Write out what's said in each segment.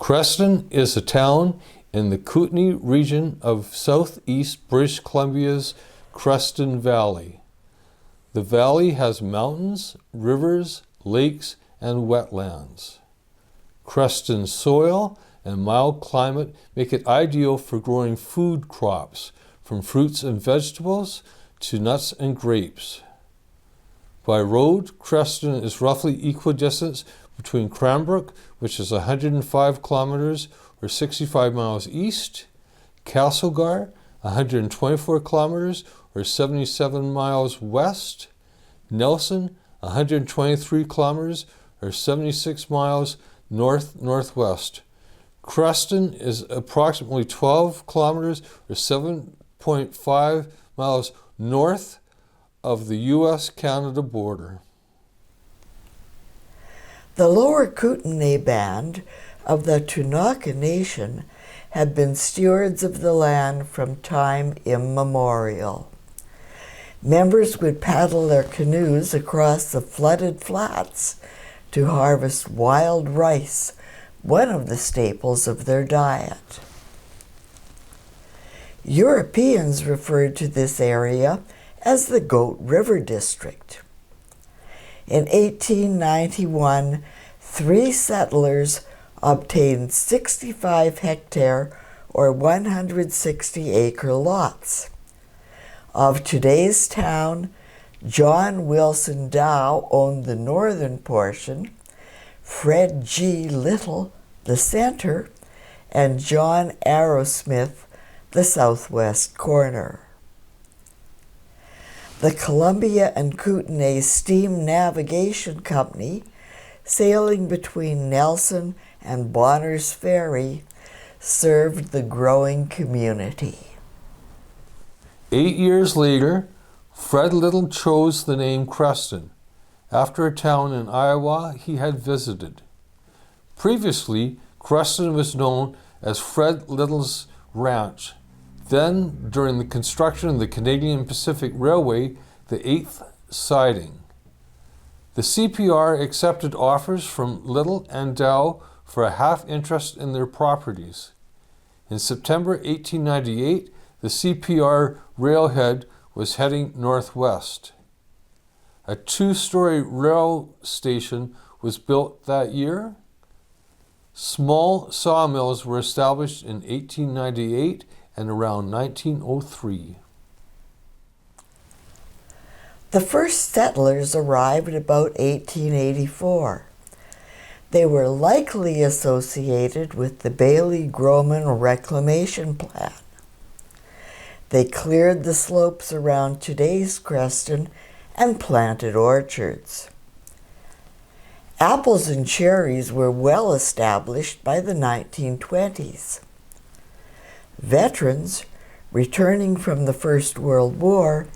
Creston is a town in the Kootenay region of southeast British Columbia's Creston Valley. The valley has mountains, rivers, lakes, and wetlands. Creston's soil and mild climate make it ideal for growing food crops, from fruits and vegetables to nuts and grapes. By road, Creston is roughly equidistant between Cranbrook, which is 105 kilometers or 65 miles east, Castlegar, 124 kilometers or 77 miles west, Nelson, 123 kilometers or 76 miles north-northwest. Creston is approximately 12 kilometers or 7.5 miles north of the U.S.-Canada border. The Lower Kootenay Band of the Kanuck Nation had been stewards of the land from time immemorial. Members would paddle their canoes across the flooded flats to harvest wild rice, one of the staples of their diet. Europeans referred to this area as the Goat River District. In 1891, 3 settlers obtained 65-hectare or 160-acre lots. Of today's town, John Wilson Dow owned the northern portion, Fred G. Little the center, and John Arrowsmith the southwest corner. The Columbia and Kootenay Steam Navigation Company, sailing between Nelson and Bonner's Ferry, served the growing community. 8 years later, Fred Little chose the name Creston, after a town in Iowa he had visited. Previously, Creston was known as Fred Little's Ranch. Then, during the construction of the Canadian Pacific Railway, the 8th siding. The CPR accepted offers from Little and Dow for a half interest in their properties. In September 1898, the CPR railhead was heading northwest. A 2-story rail station was built that year. Small sawmills were established in 1898 and around 1903. The first settlers arrived at about 1884. They were likely associated with the Bailey-Groman Reclamation Plan. They cleared the slopes around today's Creston and planted orchards. Apples and cherries were well established by the 1920s. Veterans, returning from the First World War,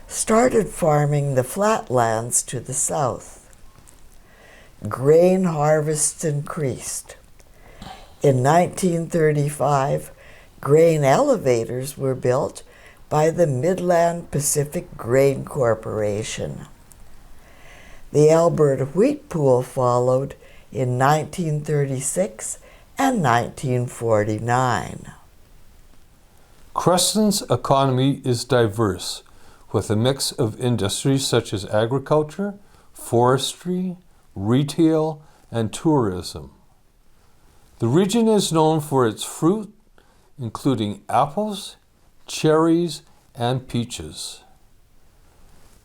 started farming the flatlands to the south. Grain harvests increased. In 1935, grain elevators were built by the Midland Pacific Grain Corporation. The Alberta Wheat Pool followed in 1936 and 1949. Creston's economy is diverse, with a mix of industries such as agriculture, forestry, retail, and tourism. The region is known for its fruit, including apples, cherries, and peaches.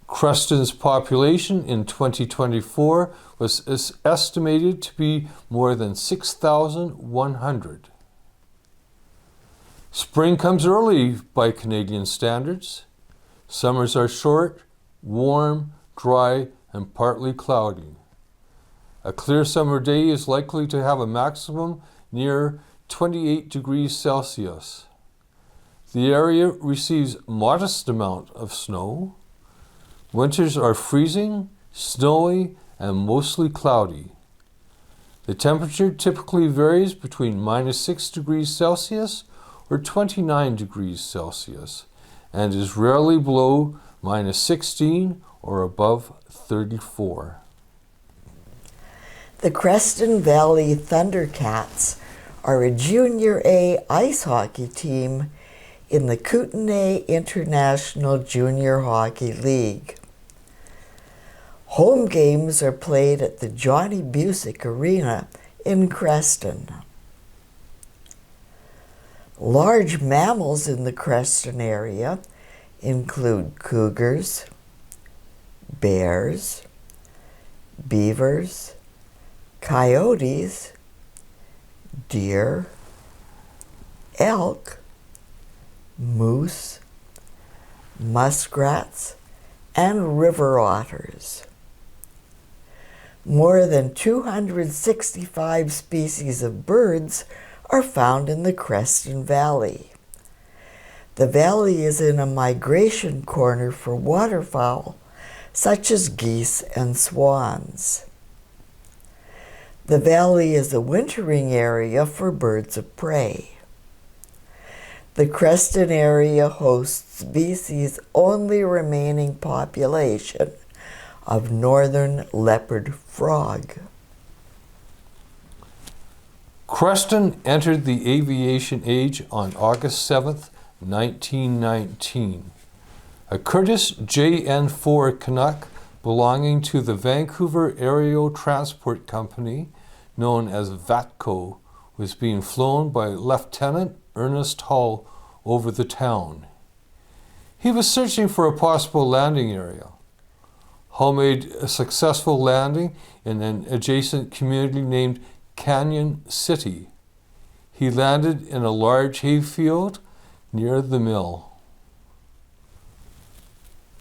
Creston's population in 2024 was estimated to be more than 6,100. Spring comes early by Canadian standards. Summers are short, warm, dry, and partly cloudy. A clear summer day is likely to have a maximum near 28 degrees Celsius. The area receives modest amount of snow. Winters are freezing, snowy, and mostly cloudy. The temperature typically varies between -6 degrees Celsius or 29 degrees Celsius, and is rarely below -16 or above 34. The Creston Valley Thundercats, are a Junior A ice hockey team in the Kootenay International Junior Hockey League. Home games are played at the Johnny Busick Arena in Creston. Large mammals in the Creston area include cougars, bears, beavers, coyotes, deer, elk, moose, muskrats, and river otters. More than 265 species of birds are found in the Creston Valley. The valley is in a migration corner for waterfowl, such as geese and swans. The valley is a wintering area for birds of prey. The Creston area hosts BC's only remaining population of northern leopard frog. Creston entered the aviation age on August 7th, 1919. A Curtiss JN-4 Canuck belonging to the Vancouver Aerial Transport Company, known as Vatco, was being flown by Lieutenant Ernest Hall over the town. He was searching for a possible landing area. Hall made a successful landing in an adjacent community named Canyon City. He landed in a large hayfield near the mill.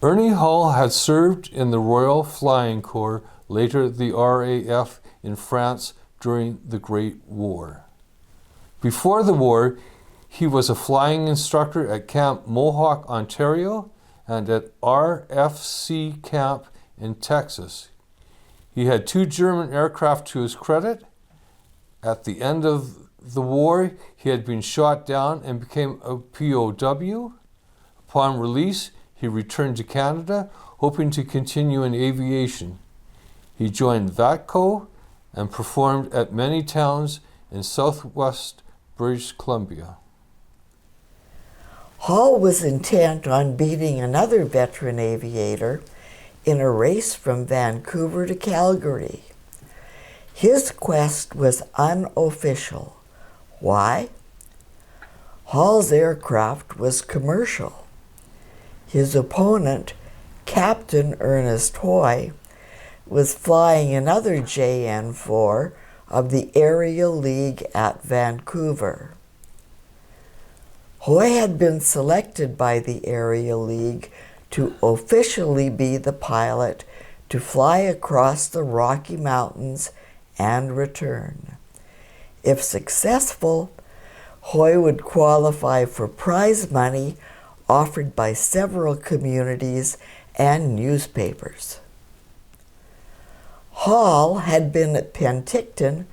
Ernie Hall had served in the Royal Flying Corps, later the RAF, in France during the Great War. Before the war, he was a flying instructor at Camp Mohawk, Ontario, and at RFC Camp in Texas. He had 2 German aircraft to his credit. At the end of the war, he had been shot down and became a POW. Upon release, he returned to Canada, hoping to continue in aviation. He joined Vatco and performed at many towns in southwest British Columbia. Hall was intent on beating another veteran aviator in a race from Vancouver to Calgary. His quest was unofficial. Why? Hall's aircraft was commercial. His opponent, Captain Ernest Hall, was flying another JN-4 of the Aerial League at Vancouver. Hall had been selected by the Aerial League to officially be the pilot to fly across the Rocky Mountains and return. If successful, Hoy would qualify for prize money offered by several communities and newspapers. Hall had been at Penticton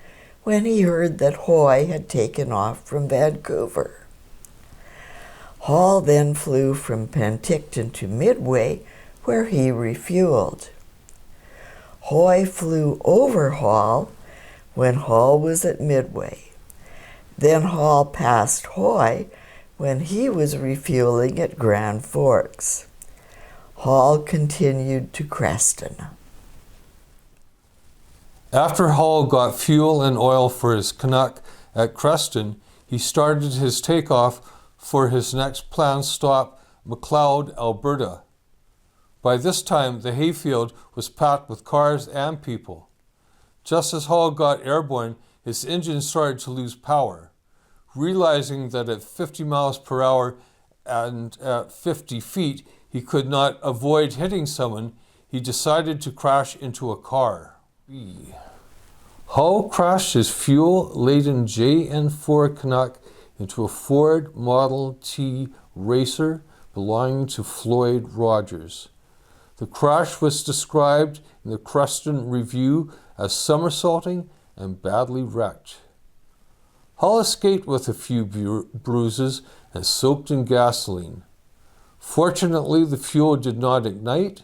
when he heard that Hoy had taken off from Vancouver. Hall then flew from Penticton to Midway, where he refueled. Hoy flew over Hall when Hall was at Midway. Then Hall passed Hoy when he was refueling at Grand Forks. Hall continued to Creston. After Hall got fuel and oil for his Canuck at Creston, he started his takeoff for his next planned stop, McLeod, Alberta. By this time, the hayfield was packed with cars and people. Just as Hall got airborne, his engine started to lose power. Realizing that at 50 miles per hour and at 50 feet, he could not avoid hitting someone, he decided to crash into a car. Hall crashed his fuel-laden JN-4 Canuck into a Ford Model T Racer belonging to Floyd Rogers. The crash was described in the Creston Review as somersaulting and badly wrecked. Hall escaped with a few bruises and soaked in gasoline. Fortunately, the fuel did not ignite.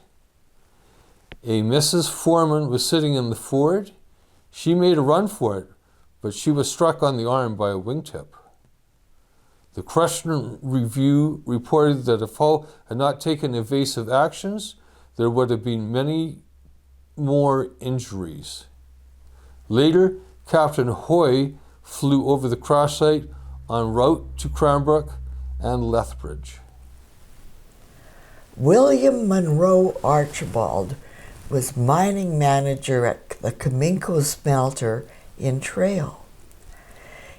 A Mrs. Foreman was sitting in the Ford. She made a run for it, but she was struck on the arm by a wingtip. The Creston Review reported that if Hull had not taken evasive actions, there would have been many more injuries. Later, Captain Hoy flew over the crash site en route to Cranbrook and Lethbridge. William Monroe Archibald was mining manager at the Cominco smelter in Trail.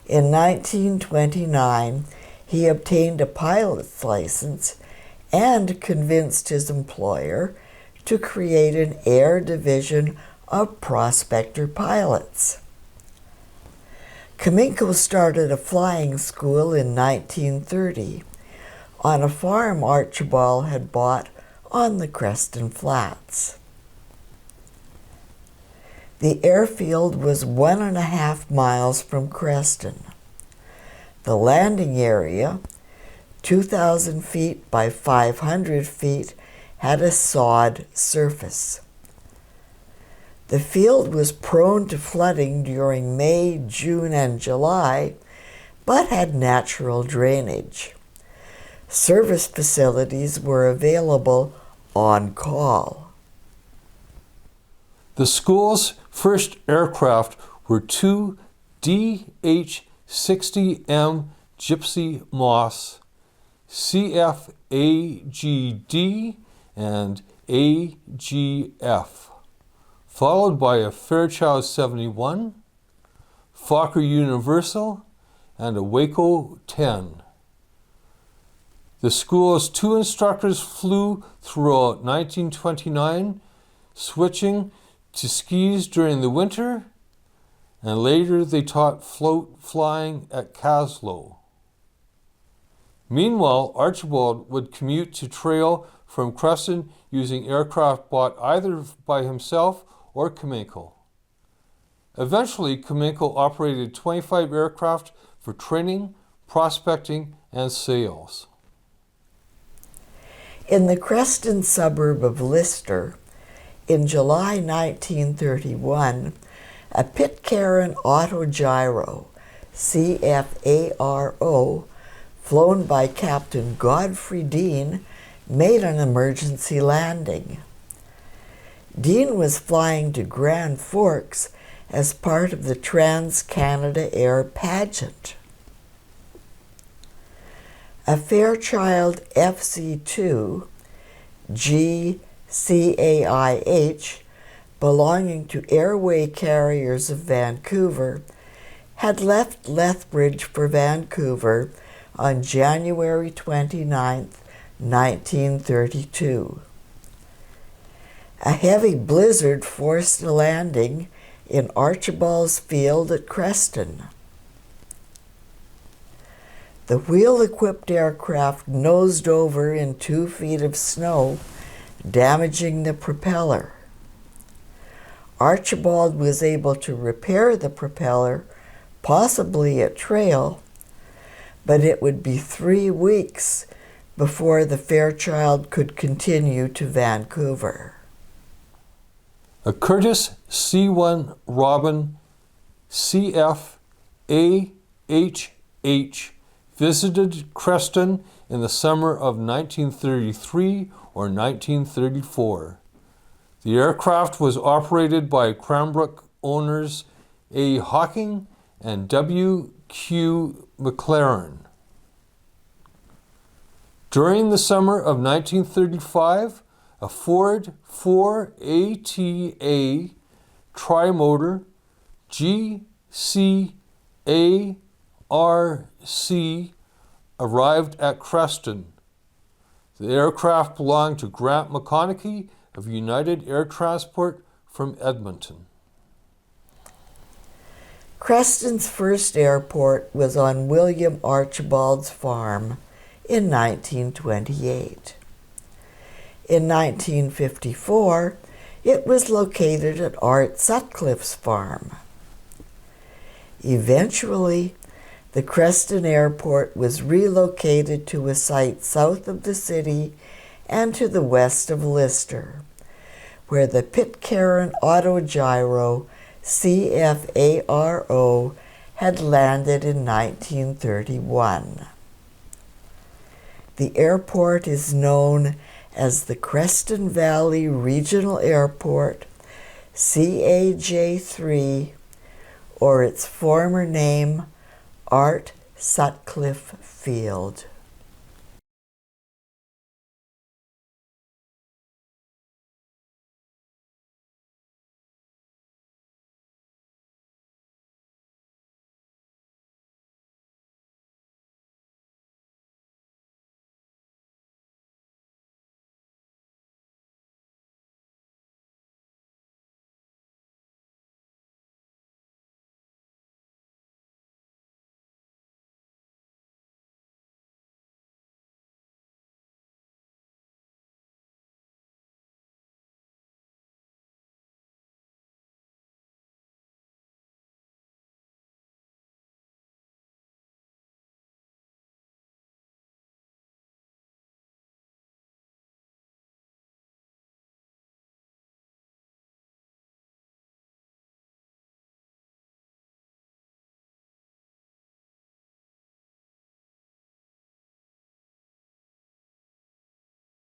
In 1929, he obtained a pilot's license and convinced his employer to create an air division of prospector pilots. Cominco started a flying school in 1930 on a farm Archibald had bought on the Creston Flats. The airfield was 1.5 miles from Creston. The landing area, 2,000 feet by 500 feet, had a sod surface. The field was prone to flooding during May, June, and July, but had natural drainage. Service facilities were available on call. The school's first aircraft were two DH-60M Gypsy Moss, CF-AGD and AGF, followed by a Fairchild 71, Fokker Universal, and a Waco 10. The school's two instructors flew throughout 1929, switching to skis during the winter, and later they taught float flying at Caslow. Meanwhile, Archibald would commute to Trail from Creston using aircraft bought either by himself or Cominco. Eventually, Cominco operated 25 aircraft for training, prospecting, and sales. In the Creston suburb of Lister, in July 1931, a Pitcairn autogyro, CFARO, flown by Captain Godfrey Dean, made an emergency landing. Dean was flying to Grand Forks as part of the Trans-Canada Air pageant. A Fairchild FC-2 GCAIH, belonging to Airway Carriers of Vancouver, had left Lethbridge for Vancouver on January 29, 1932. A heavy blizzard forced a landing in Archibald's field at Creston. The wheel-equipped aircraft nosed over in 2 feet of snow, damaging the propeller. Archibald was able to repair the propeller, possibly at Trail, but it would be 3 weeks before the Fairchild could continue to Vancouver. A Curtiss C-1 Robin CF-AHH visited Creston in the summer of 1933 or 1934. The aircraft was operated by Cranbrook owners A. Hawking and W.Q. McLaren. During the summer of 1935, a Ford 4ATA trimotor GCARC arrived at Creston. The aircraft belonged to Grant McConaughey of United Air Transport from Edmonton. Creston's first airport was on William Archibald's farm in 1928. In 1954, it was located at Art Sutcliffe's farm. Eventually, the Creston Airport was relocated to a site south of the city and to the west of Lister, where the Pitcairn autogyro CFARO had landed in 1931. The airport is known as the Creston Valley Regional Airport, CAJ-3, or its former name, Art Sutcliffe Field.